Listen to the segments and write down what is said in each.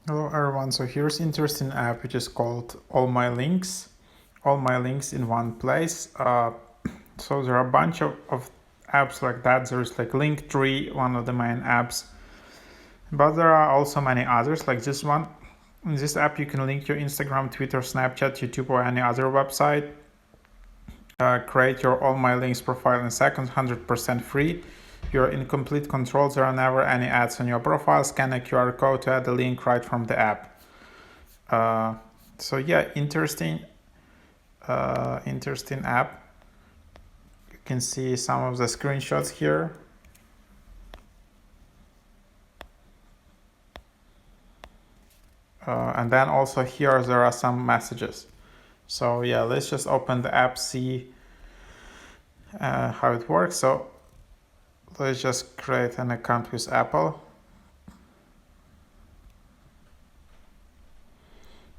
Hello everyone, so here's an interesting app which is called AllMyLinks. All my links in one place. So there are a bunch of apps like that. There's like Linktree, one of the main apps, but there are also many others like this one. In this app you can link your Instagram, Twitter, Snapchat, YouTube or any other website. Create your AllMyLinks profile in seconds, 100% free. You're in complete control. There are never any ads on your profile. Scan a QR code to add the link right from the app. So yeah, interesting app. You can see some of the screenshots here. And then also here there are some messages. So yeah, let's just open the app, see how it works. So let's just create an account with Apple.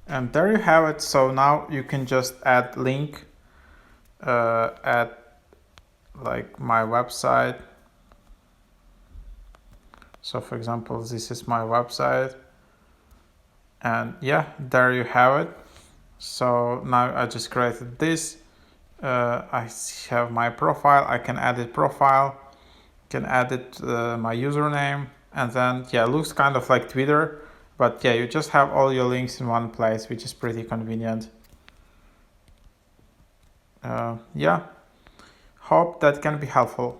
And there you have it. So now you can just add link at like my website. So for example, this is my website. And yeah, there you have it. So now I just created this. I have my profile. I can edit profile, can edit my username, and then yeah, it looks kind of like Twitter, but yeah, you just have all your links in one place, which is pretty convenient. Yeah, hope that can be helpful.